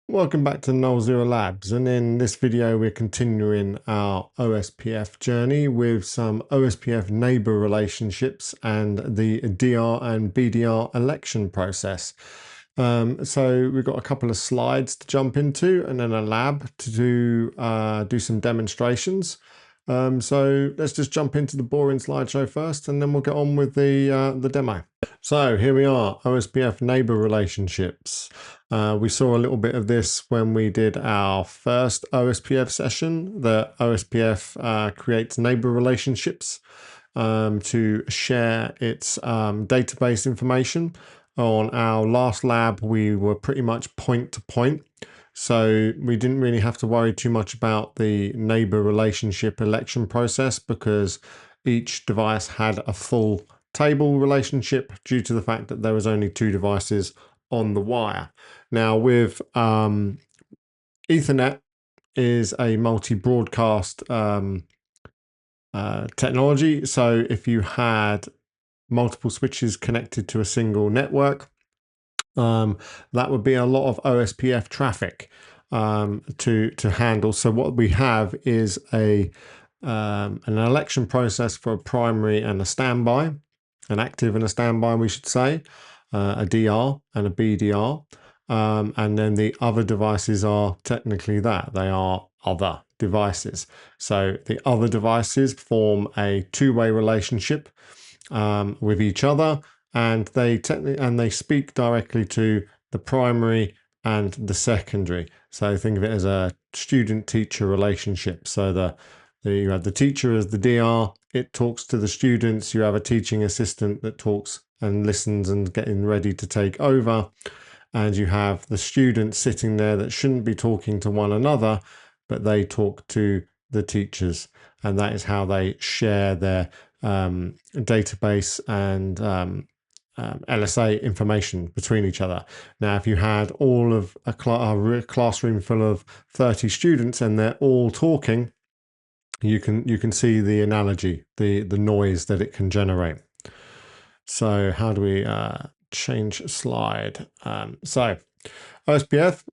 Welcome back to Null Zero Labs, and in this video we're continuing our OSPF journey with some OSPF neighbor relationships and the DR and BDR election process. So we've got a couple of slides to jump into and then a lab to do some demonstrations. So let's just jump into the boring slideshow first and then we'll get on with the demo. So here we are, OSPF neighbor relationships. We saw a little bit of this when we did our first OSPF session. The OSPF creates neighbor relationships to share its database information. On our last lab, we were pretty much point to point. So we didn't really have to worry too much about the neighbor relationship election process because each device had a full table relationship due to the fact that there was only two devices on the wire. Now with Ethernet is a multi-broadcast technology. So if you had multiple switches connected to a single network, that would be a lot of OSPF traffic to handle. So what we have is an election process for a primary and a standby, an active and a standby, we should say, a DR and a BDR. And then the other devices are technically that. They are other devices. So the other devices form a two-way relationship with each other, and they speak directly to the primary and the secondary. So think of it as a student-teacher relationship. So you have the teacher as the DR, it talks to the students, you have a teaching assistant that talks and listens and getting ready to take over, and you have the students sitting there that shouldn't be talking to one another, but they talk to the teachers, and that is how they share their database and LSA information between each other. Now, if you had all of a classroom full of 30 students and they're all talking, you can see the analogy, the noise that it can generate. So how do we change slide? So OSPF,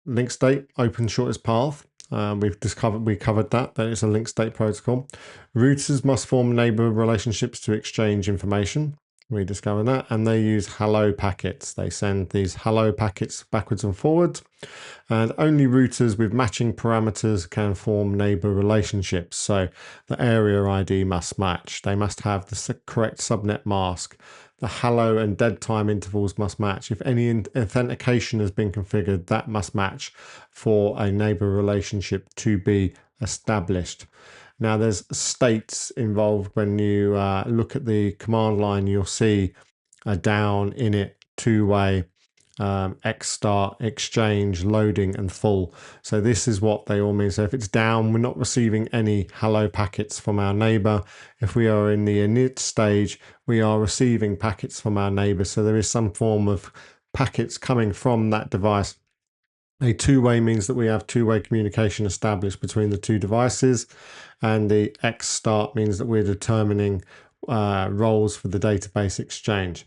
link state, open shortest path. We covered that it's a link state protocol. Routers must form neighbor relationships to exchange information. We discovered that, and they use hello packets. They send these hello packets backwards and forwards, and only routers with matching parameters can form neighbor relationships. So the area ID must match. They must have the correct subnet mask. The hello and dead time intervals must match. If any authentication has been configured, that must match for a neighbor relationship to be established. Now there's states involved. When you look at the command line, you'll see a down, init, two-way, X start, exchange, loading, and full. So this is what they all mean. So if it's down, we're not receiving any hello packets from our neighbor. If we are in the init stage, we are receiving packets from our neighbor. So there is some form of packets coming from that device. A two-way means that we have two-way communication established between the two devices, and the X start means that we're determining roles for the database exchange.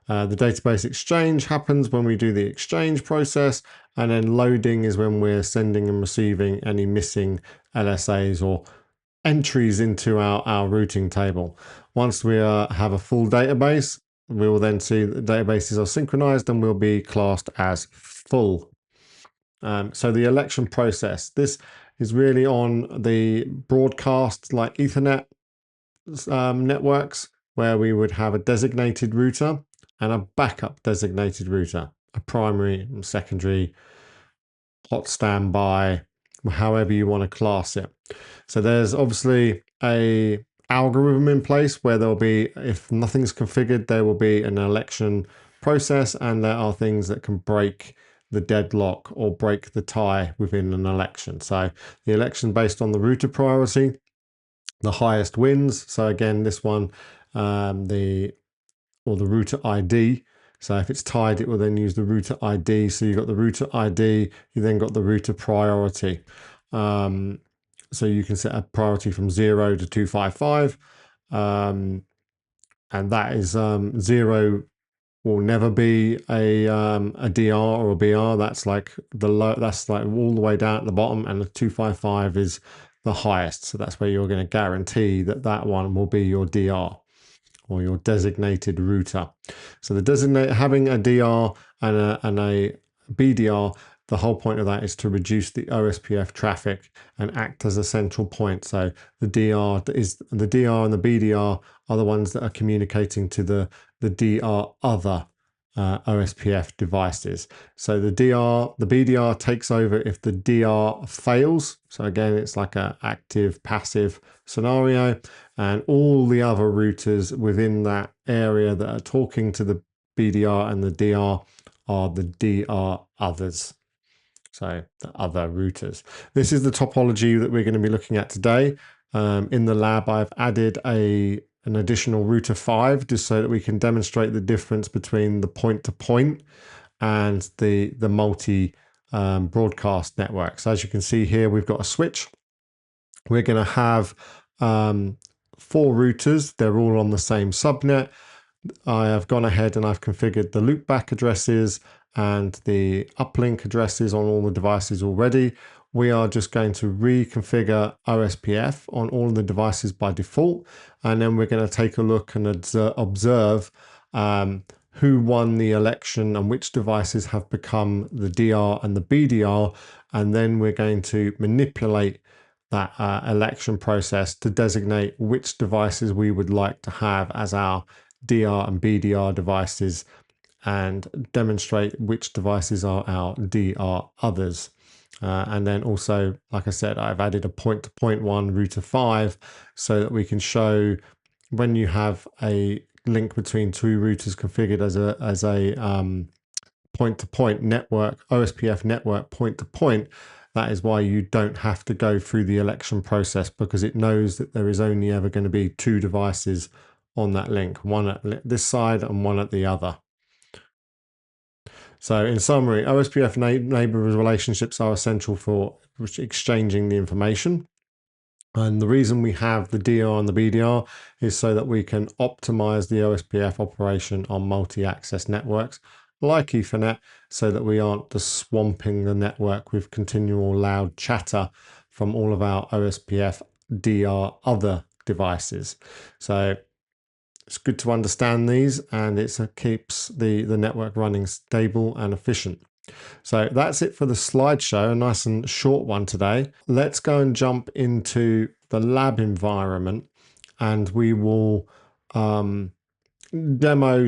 The database exchange happens when we do the exchange process, and then loading is when we're sending and receiving any missing LSAs or entries into our routing table. Once we have a full database, we will then see that the databases are synchronized and will be classed as full. So the election process, this is really on the broadcast like Ethernet networks, where we would have a designated router and a backup designated router, a primary and secondary, hot standby, however you want to class it. So there's obviously a algorithm in place where there'll be, if nothing's configured, there will be an election process, and there are things that can break the deadlock or break the tie within an election. So the election based on the router priority, the highest wins. So again, this one, the router ID. So if it's tied, it will then use the router ID. So you've got the router ID, you then got the router priority. So you can set a priority from 0 to 255. And that is 0 will never be a DR or a BR. That's like the low. That's like all the way down at the bottom, and the 255 is the highest. So that's where you're going to guarantee that that one will be your DR or your designated router. So having a DR and a BDR, the whole point of that is to reduce the OSPF traffic and act as a central point. So the DR and the BDR are the ones that are communicating to the DR other OSPF devices. So the BDR takes over if the DR fails. So again, it's like an active passive scenario, and all the other routers within that area that are talking to the BDR and the DR are the DR others. So the other routers. This is the topology that we're going to be looking at today. In the lab, I've added an additional router 5 just so that we can demonstrate the difference between the point-to-point and the multi broadcast network. So as you can see here, we've got a switch. We're going to have 4 routers. They're all on the same subnet. I have gone ahead and I've configured the loopback addresses and the uplink addresses on all the devices already. We are just going to reconfigure OSPF on all of the devices by default, and then we're going to take a look and observe who won the election and which devices have become the DR and the BDR, and then we're going to manipulate that election process to designate which devices we would like to have as our DR and BDR devices and demonstrate which devices are our DR others. And then also, like I said, I've added a point-to-point one, router 5, so that we can show when you have a link between 2 routers configured as a point-to-point network, OSPF network point-to-point, that is why you don't have to go through the election process, because it knows that there is only ever going to be 2 devices on that link, one at this side and one at the other. So in summary, OSPF neighbor relationships are essential for exchanging the information. And the reason we have the DR and the BDR is so that we can optimize the OSPF operation on multi-access networks like Ethernet, so that we aren't just swamping the network with continual loud chatter from all of our OSPF DR other devices. So it's good to understand these, and it keeps the network running stable and efficient. So that's it for the slideshow, a nice and short one today. Let's go and jump into the lab environment, and we will demo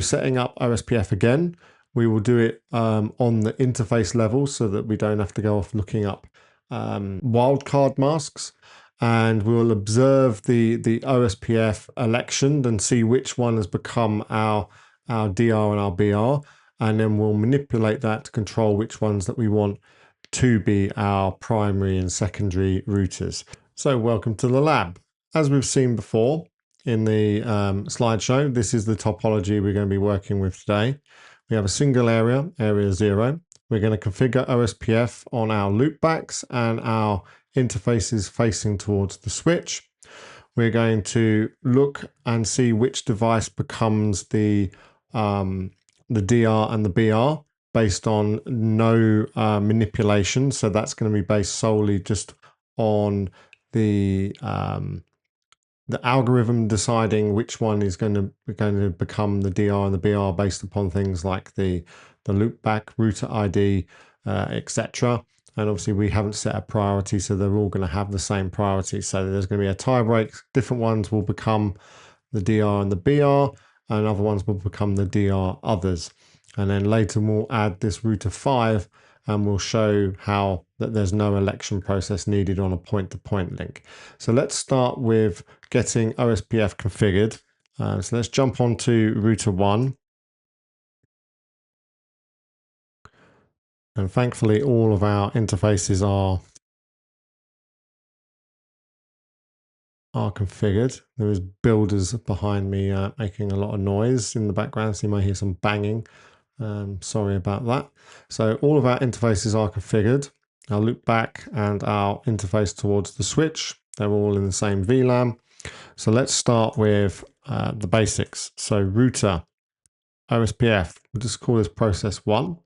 setting up OSPF again. We will do it on the interface level so that we don't have to go off looking up wildcard masks. And we'll observe the OSPF election and see which one has become our DR and our BR. And then we'll manipulate that to control which ones that we want to be our primary and secondary routers. So welcome to the lab. As we've seen before in the slideshow, this is the topology we're going to be working with today. We have a single area, area 0. We're going to configure OSPF on our loopbacks and our interfaces facing towards the switch. We're going to look and see which device becomes the DR and the BR based on no manipulation. So that's going to be based solely just on the algorithm deciding which one is going to become the DR and the BR based upon things like the loopback, router ID, etc. And obviously we haven't set a priority, so they're all going to have the same priority. So there's going to be a tie break. Different ones will become the DR and the BR, and other ones will become the DR others. And then later we'll add this router 5, and we'll show how that there's no election process needed on a point-to-point link. So let's start with getting OSPF configured. So let's jump onto router 1. And thankfully all of our interfaces are configured. There is builders behind me making a lot of noise in the background, so you might hear some banging. Sorry about that. So all of our interfaces are configured. Our loopback and our interface towards the switch, they're all in the same VLAN. So let's start with the basics. So router OSPF. We'll just call this process 1.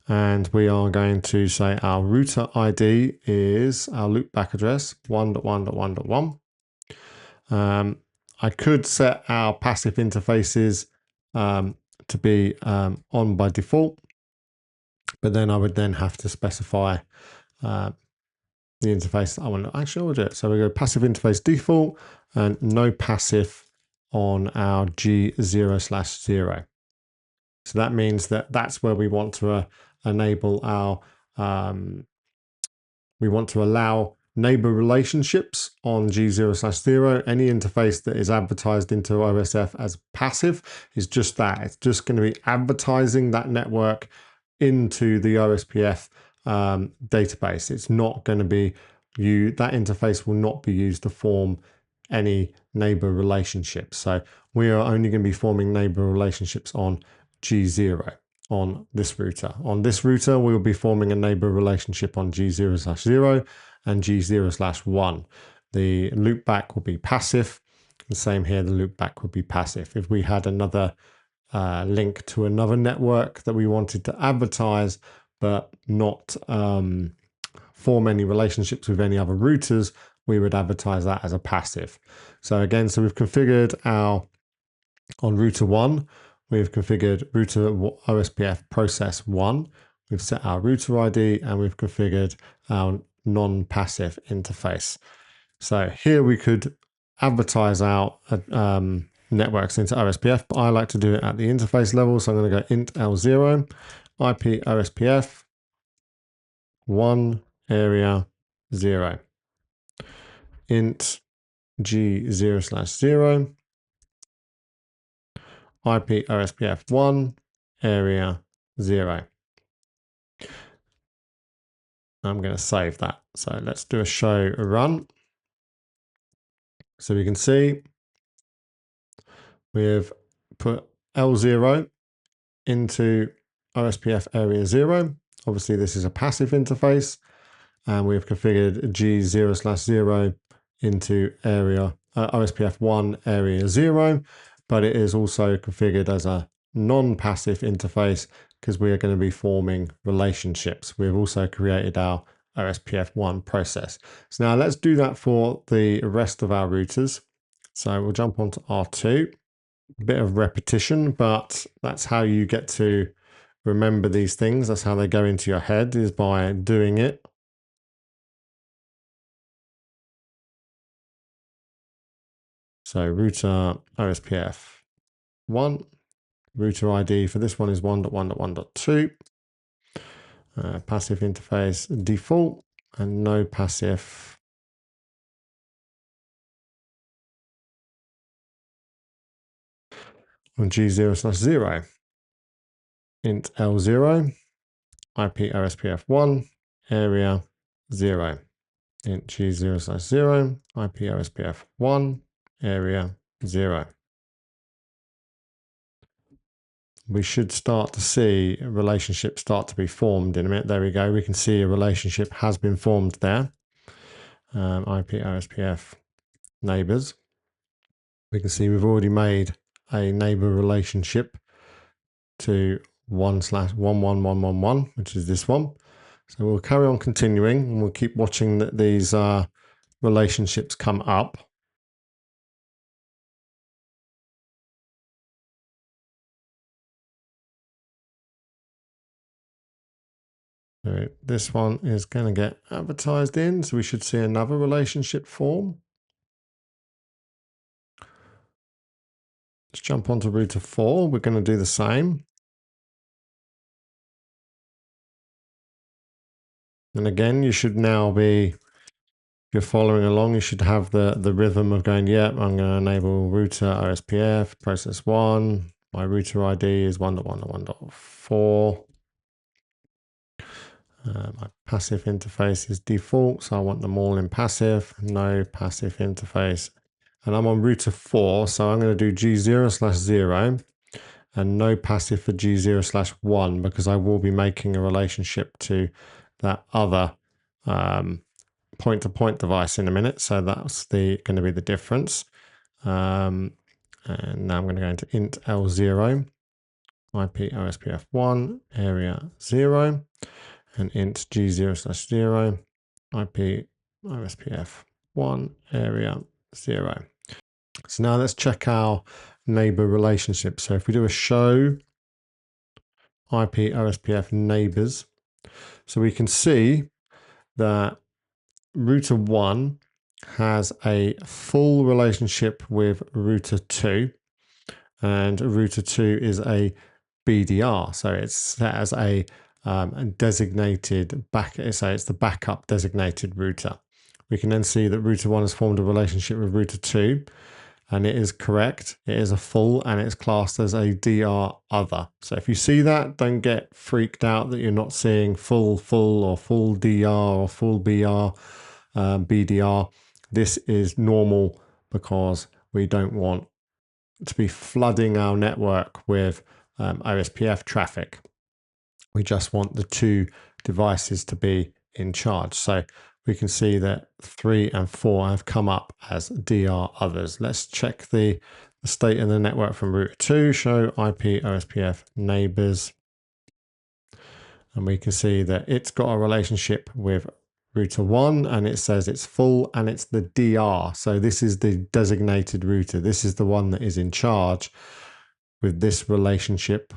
And we are going to say our router ID is our loopback address 1.1.1.1. I could set our passive interfaces to be on by default, but then I would then have to specify the interface that I want to actually do it. So we go passive interface default and no passive on our G0/0. So that means that that's where we want to enable our, we want to allow neighbor relationships on G0/0. Any interface that is advertised into OSF as passive is just that. It's just going to be advertising that network into the OSPF database. It's not going to be that interface will not be used to form any neighbor relationships. So we are only going to be forming neighbor relationships on G0 on this router. On this router, we will be forming a neighbor relationship on G0/0 and G0/1. The loopback will be passive. The same here, the loopback would be passive. If we had another link to another network that we wanted to advertise, but not form any relationships with any other routers, we would advertise that as a passive. So again, so we've configured our, on router 1, we've configured router OSPF process 1. We've set our router ID and we've configured our non-passive interface. So here we could advertise our networks into OSPF, but I like to do it at the interface level. So I'm going to go int L0, IP OSPF 1 area 0, int G0/0, IP OSPF 1 area 0. I'm going to save that. So let's do a show run. So we can see we've put L0 into OSPF area 0. Obviously, this is a passive interface, and we've configured G0/0 into area OSPF 1 area 0, but it is also configured as a non-passive interface because we are going to be forming relationships. We've also created our OSPF 1 process. So now let's do that for the rest of our routers. So we'll jump onto R2. A bit of repetition, but that's how you get to remember these things. That's how they go into your head, is by doing it. So router OSPF 1, router ID for this one is 1.1.1.2. Passive interface default and no passive on G0/0. Int L0, IP OSPF 1, area 0. Int G0/0, IP OSPF 1, area 0. We should start to see a relationship start to be formed in a minute. There we go. We can see a relationship has been formed there. IP OSPF neighbors. We can see we've already made a neighbor relationship to 1/11111, which is this one. So we'll carry on continuing and we'll keep watching these relationships come up. So this one is going to get advertised in, so we should see another relationship form. Let's jump onto router 4. We're going to do the same. And again, you should now be, if you're following along, you should have the rhythm of going, yep, I'm going to enable router OSPF, process 1. My router ID is 1.1.1.4. My passive interface is default, so I want them all in passive, no passive interface. And I'm on router 4, so I'm going to do G0/0 and no passive for G0/1 because I will be making a relationship to that other point-to-point device in a minute. So that's going to be the difference. And now I'm going to go into int L0, IP OSPF1 area 0 and int G0/0 IP OSPF1 area 0. So now let's check our neighbor relationship. So if we do a show IP OSPF neighbors, so we can see that router 1 has a full relationship with router 2, and router 2 is a BDR, so it's set as a designated so it's the backup designated router. We can then see that router 1 has formed a relationship with router 2, and it is correct. It is a full, and it's classed as a DR other. So if you see that, don't get freaked out that you're not seeing full, or full DR or full BDR. This is normal because we don't want to be flooding our network with OSPF traffic. We just want the two devices to be in charge. So we can see that 3 and 4 have come up as DR others. Let's check the state of the network from router 2, show IP OSPF neighbors. And we can see that it's got a relationship with router 1, and it says it's full, and it's the DR. So this is the designated router. This is the one that is in charge with this relationship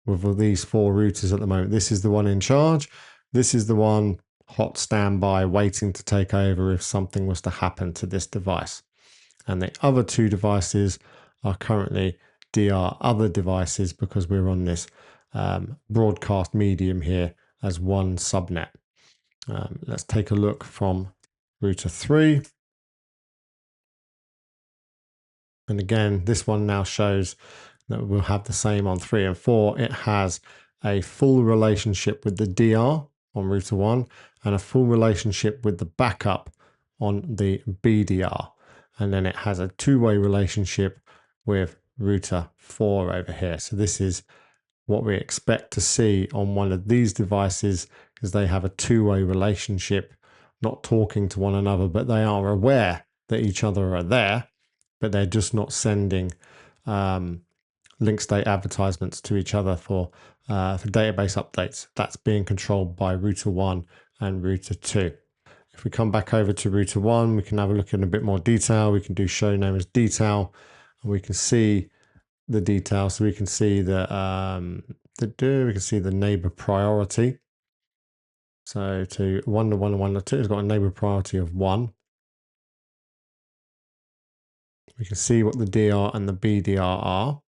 with these 4 routers at the moment. This is the one in charge. This is the one hot standby, waiting to take over if something was to happen to this device. And the other 2 devices are currently DR other devices because we're on this broadcast medium here as one subnet. Let's take a look from router 3. And again, this one now shows that we'll have the same on 3 and 4. It has a full relationship with the DR on router 1 and a full relationship with the backup on the BDR. And then it has a 2-way relationship with router 4 over here. So this is what we expect to see on one of these devices, because they have a 2-way relationship, not talking to one another, but they are aware that each other are there, but they're just not sending link state advertisements to each other for database updates. That's being controlled by router 1 and router 2. If we come back over to router 1, we can have a look in a bit more detail. We can do show name as detail, and we can see the details. So we can see the neighbor priority. So to 1 to 1 to 1 to 2 has got a neighbor priority of 1. We can see what the DR and the BDR are.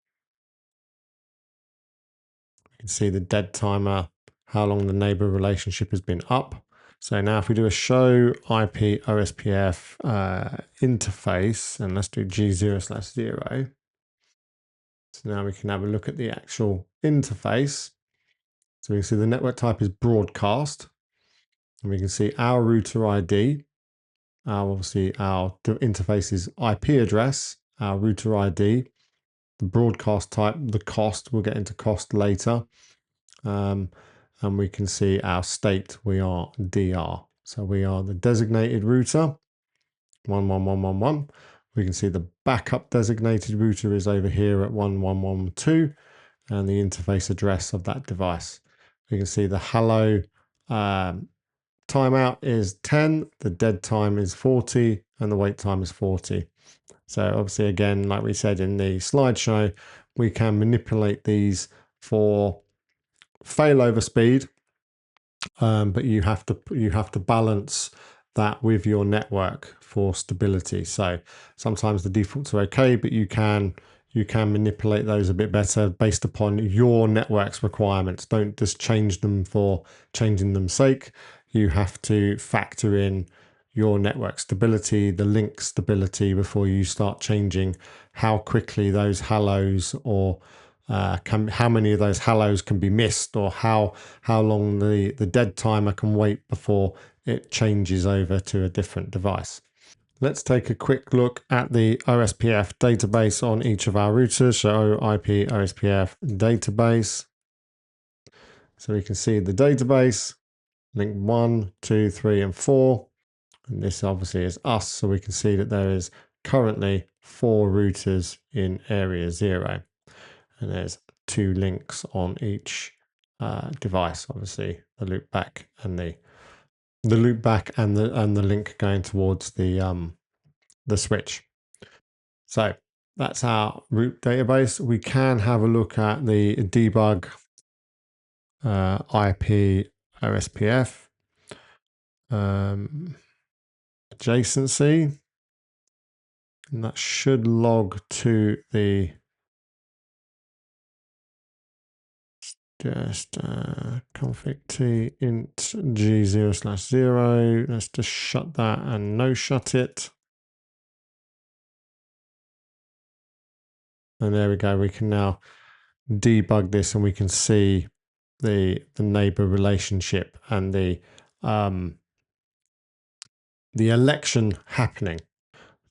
We can see the dead timer, how long the neighbor relationship has been up. So now if we do a show IP OSPF interface, and let's do G0/0. So now we can have a look at the actual interface. So we can see the network type is broadcast, and we can see our router ID. Obviously our interface is IP address, our router ID, the broadcast type, the cost, we'll get into cost later. And we can see our state, we are DR. So we are the designated router, 11111. We can see the backup designated router is over here at 1112, and the interface address of that device. We can see the hello timeout is 10, the dead time is 40, and the wait time is 40. So obviously, again, like we said in the slideshow, we can manipulate these for failover speed, but you have to balance that with your network for stability. So sometimes the defaults are okay, but you can manipulate those a bit better based upon your network's requirements. Don't just change them for changing them's sake. You have to factor in your network stability, the link stability, before you start changing how quickly those hellos or how many of those hellos can be missed, or how long the dead timer can wait before it changes over to a different device. Let's take a quick look at the OSPF database on each of our routers. So IP OSPF database. So we can see the database, link 1, 2, 3, and 4. And this obviously is us. So we can see that there is currently 4 routers in area 0. And there's two links on each device. Obviously, the loop back and the loop back and the link going towards the switch. So that's our root database. We can have a look at the debug IP OSPF adjacency, and that should log to the config t int g0/0. Let's just shut that and no shut it. And there we go. We can now debug this and we can see the neighbor relationship and the election happening.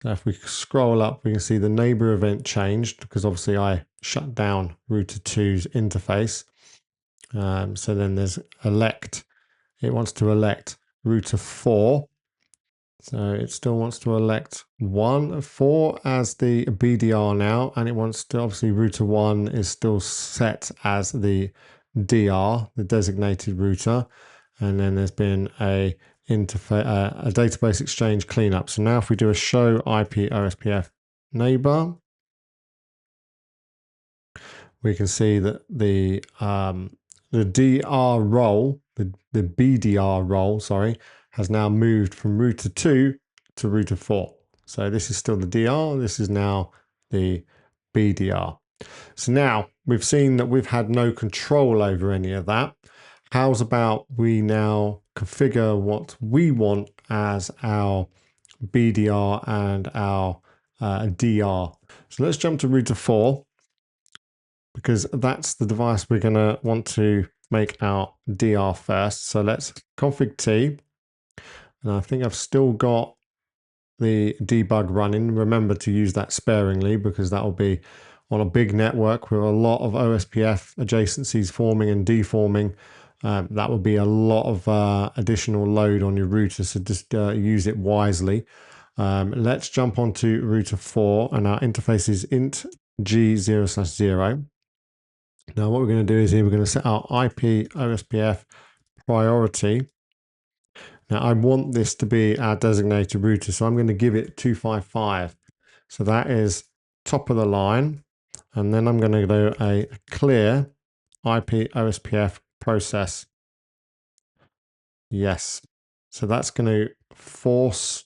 Now if we scroll up, we can see the neighbor event changed because obviously I shut down router 2's interface. So then there's elect. It wants to elect router 4. So it still wants to elect 4 as the BDR now, and it wants to, obviously router 1 is still set as the DR, the designated router, and then there's been a database exchange cleanup. So now if we do a show IP OSPF neighbor, we can see that the DR role, the BDR role, sorry, has now moved from router 2 to router 4. So this is still the DR, this is now the BDR. So now we've seen that we've had no control over any of that. How's about we now configure what we want as our BDR and our DR. So let's jump to router 4, because that's the device we're going to want to make our DR first. So let's config T. And I think I've still got the debug running. Remember to use that sparingly because that will be on a big network with a lot of OSPF adjacencies forming and deforming. That will be a lot of additional load on your router, so just use it wisely. Let's jump onto router 4, and our interface is int g0/0. Now what we're going to do is here we're going to set our IP OSPF priority. Now I want this to be our designated router, so I'm going to give it 255. So that is top of the line. And then I'm going to do a clear IP OSPF process. Yes. So that's going to force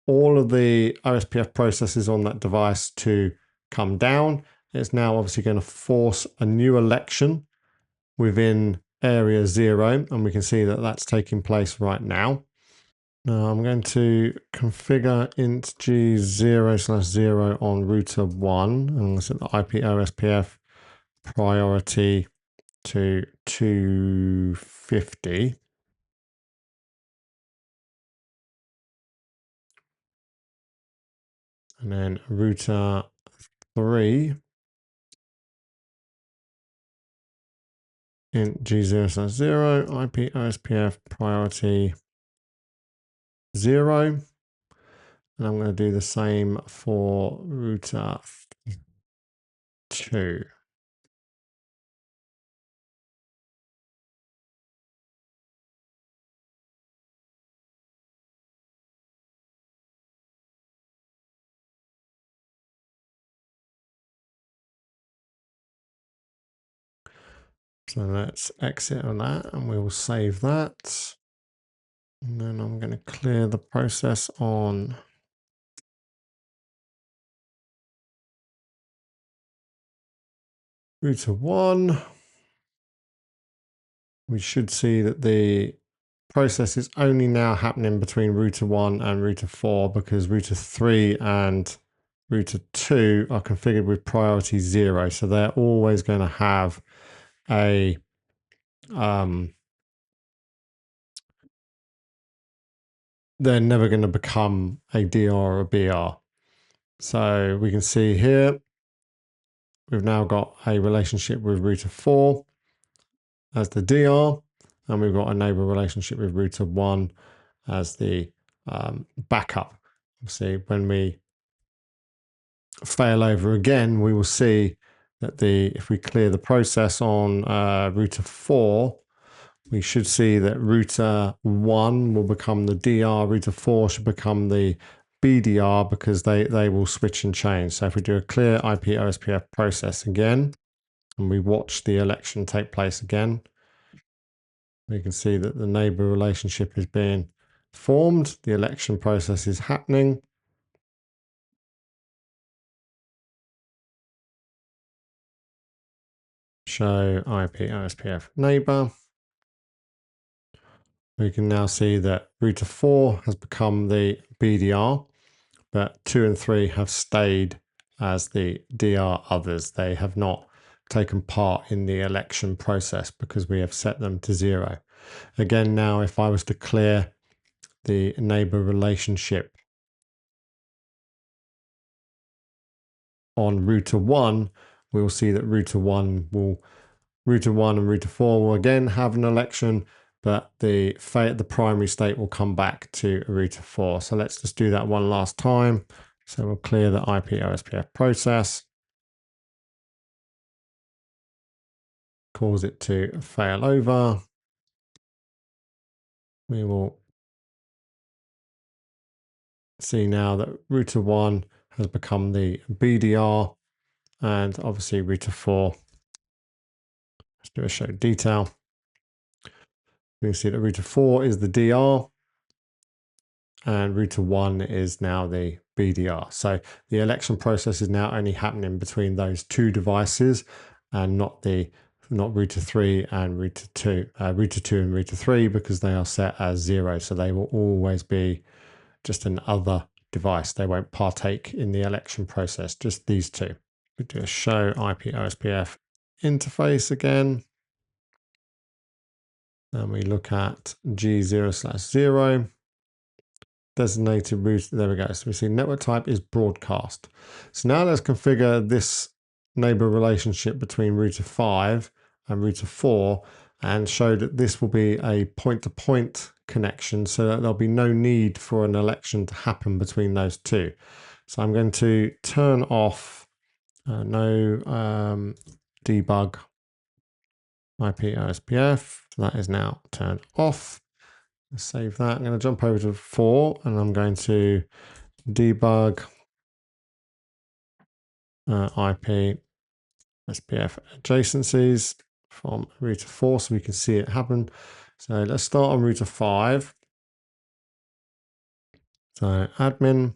all of the OSPF processes on that device to come down. It's now obviously going to force a new election within area 0, and we can see that that's taking place right now. Now I'm going to configure int g0/0 on router 1, and I'm going to set the IP OSPF priority to 250. And then router 3, int g0/0, IP OSPF priority 0. And I'm going to do the same for router 2. So let's exit on that and we will save that. And then I'm going to clear the process on router 1. We should see that the process is only now happening between router 1 and router 4 because router 3 and router 2 are configured with priority 0. So they're always going to have a they're never going to become a DR or a BR. So we can see here, we've now got a relationship with router 4 as the DR, and we've got a neighbor relationship with router 1 as the backup. Obviously, when we fail over again, we will see that if we clear the process on router 4, we should see that router 1 will become the DR, router 4 should become the BDR, because they will switch and change. So if we do a clear IP OSPF process again, and we watch the election take place again, we can see that the neighbor relationship is being formed. The election process is happening. Show IP OSPF neighbor. We can now see that router 4 has become the BDR, but 2 and 3 have stayed as the DR others. They have not taken part in the election process because we have set them to 0. Again, now if I was to clear the neighbor relationship on router 1, we will see that router 1 and router 4 will again have an election, but the primary state will come back to router 4. So let's just do that one last time. So we'll clear the IP OSPF process, cause it to fail over. We will see now that router 1 has become the BDR, and obviously router 4. Let's do a show detail. We can see that router 4 is the DR, and router 1 is now the BDR. So the election process is now only happening between those two devices, and not router 3 and router 2, router 2 and router 3, because they are set as 0. So they will always be just an other device. They won't partake in the election process, just these two. We do a show IP OSPF interface again. And we look at G0/0. Designated route, there we go. So we see network type is broadcast. So now let's configure this neighbor relationship between router 5 and router 4 and show that this will be a point-to-point connection, so that there'll be no need for an election to happen between those two. So I'm going to turn off no debug IP OSPF. So that is now turned off. Save that. I'm going to jump over to 4 and I'm going to debug IP SPF adjacencies from router 4 so we can see it happen. So let's start on router 5. So admin.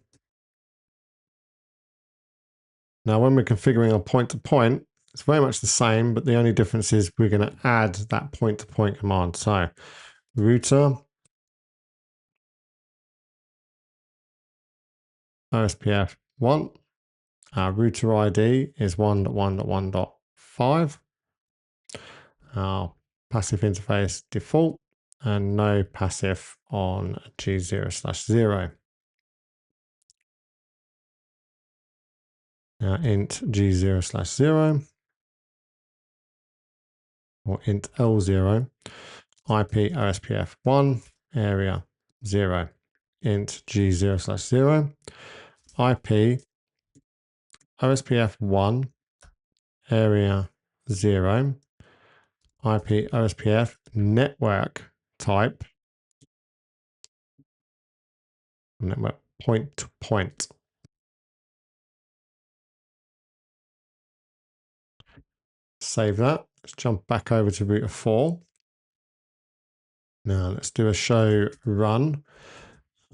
Now when we're configuring our point-to-point, it's very much the same, but the only difference is we're going to add that point-to-point command. So router OSPF 1. Our router ID is 1.1.1.5. Our passive interface default, and no passive on G0/0. Now int G0/0 or int L0, IP OSPF 1 area 0, int G0/0, IP OSPF 1 area 0, IP OSPF network type, network point-to-point. Save that. Let's jump back over to router 4. Now let's do a show run.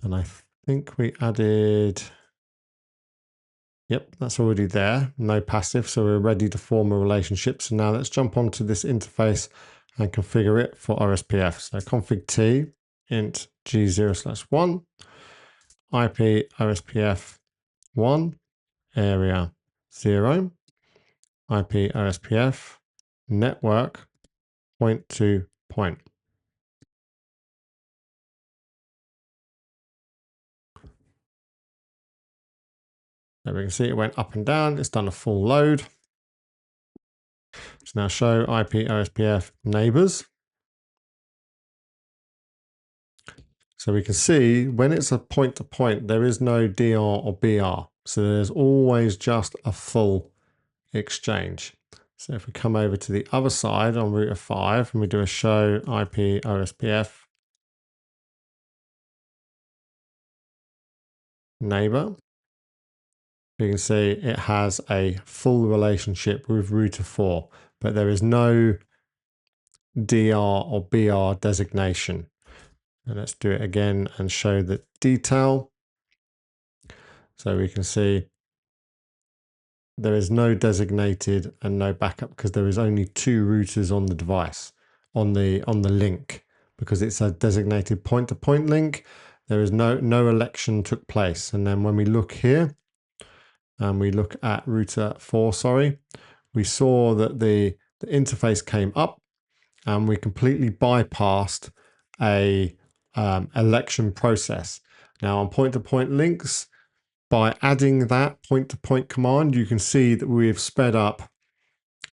And I think we added, yep, that's already there. No passive, so we're ready to form a relationship. So now let's jump onto this interface and configure it for OSPF. So config T, int G0/1, IP OSPF 1, area 0, IP OSPF network point-to-point. There we can see it went up and down. It's done a full load. So now show IP OSPF neighbors. So we can see when it's a point-to-point, there is no DR or BR. So there's always just a full exchange. So if we come over to the other side on router 5 and we do a show IP OSPF neighbor, you can see it has a full relationship with router 4, but there is no DR or BR designation. And let's do it again and show the detail. So we can see there is no designated and no backup because there is only 2 routers on the device, on the link, because it's a designated point-to-point link. There is no election took place. And then when we look here and we look at router 4, we saw that the interface came up and we completely bypassed a election process. Now on point-to-point links, by adding that point-to-point command, you can see that we've sped up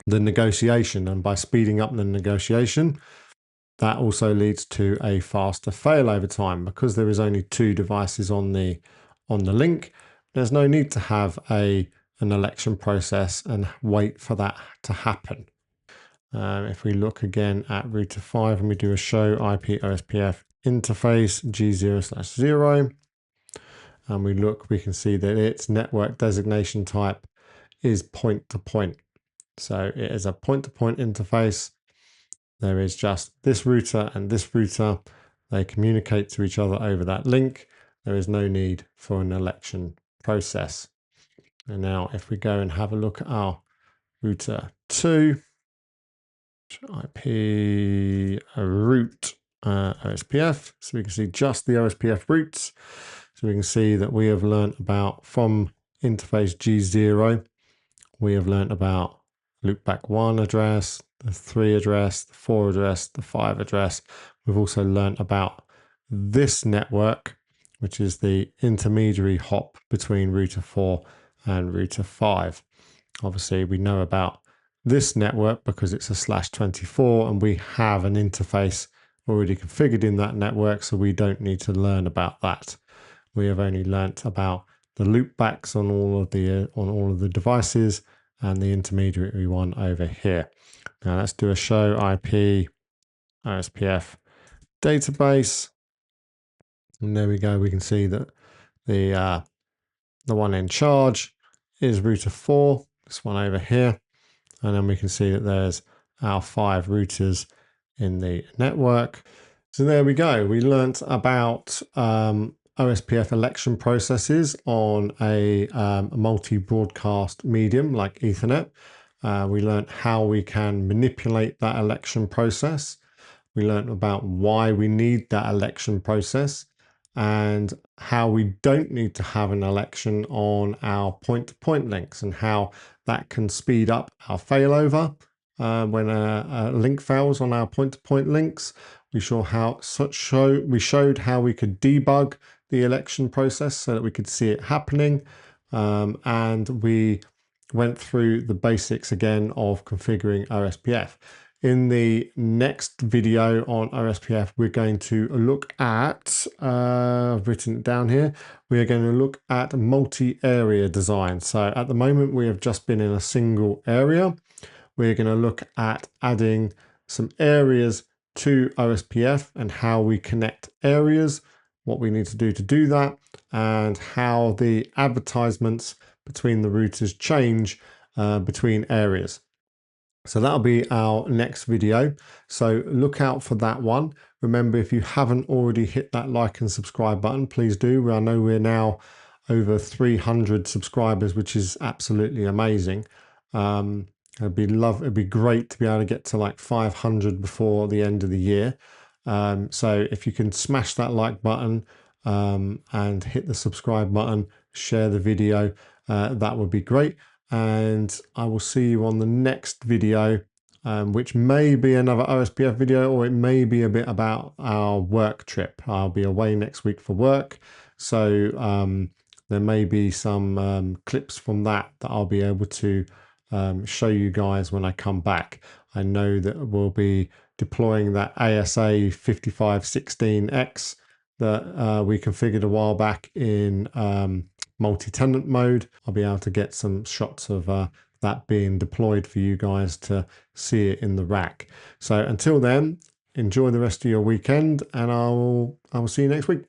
the negotiation, and by speeding up the negotiation, that also leads to a faster failover time. Because there is only 2 devices on the link, there's no need to have an election process and wait for that to happen. If we look again at router 5 and we do a show IP OSPF interface G0/0, and we look, we can see that its network designation type is point-to-point. So it is a point-to-point interface. There is just this router and this router. They communicate to each other over that link. There is no need for an election process. And now if we go and have a look at our router 2, IP route OSPF, so we can see just the OSPF routes. So we can see that we have learned about, from interface G0, we have learned about loopback 1 address, the 3 address, the 4 address, the 5 address. We've also learned about this network, which is the intermediary hop between router 4 and router 5. Obviously, we know about this network because it's a /24 and we have an interface already configured in that network, so we don't need to learn about that. We have only learnt about the loopbacks on all of the devices and the intermediary one over here. Now let's do a show IP OSPF database, and there we go. We can see that the one in charge is router 4, this one over here, and then we can see that there's our 5 routers in the network. So there we go. We learnt about OSPF election processes on a multi-broadcast medium like Ethernet. We learnt how we can manipulate that election process. We learnt about why we need that election process and how we don't need to have an election on our point-to-point links, and how that can speed up our failover when a link fails on our point-to-point links. We showed how we could debug the election process so that we could see it happening, and we went through the basics again of configuring OSPF. In the next video on OSPF, we're going to look at, I've written it down here, we are going to look at multi-area design. So at the moment, we have just been in a single area. We're going to look at adding some areas to OSPF and how we connect areas, what we need to do that, and how the advertisements between the routers change between areas. So that'll be our next video. So look out for that one. Remember, if you haven't already hit that like and subscribe button, please do. I know we're now over 300 subscribers, which is absolutely amazing. It'd be great to be able to get to like 500 before the end of the year. So if you can smash that like button and hit the subscribe button, share the video, that would be great. And I will see you on the next video, which may be another OSPF video, or it may be a bit about our work trip. I'll be away next week for work, so there may be some clips from that I'll be able to show you guys when I come back. I know that we'll be deploying that ASA 5516X that we configured a while back in multi-tenant mode. I'll be able to get some shots of that being deployed for you guys to see it in the rack. So until then, enjoy the rest of your weekend, and I will see you next week.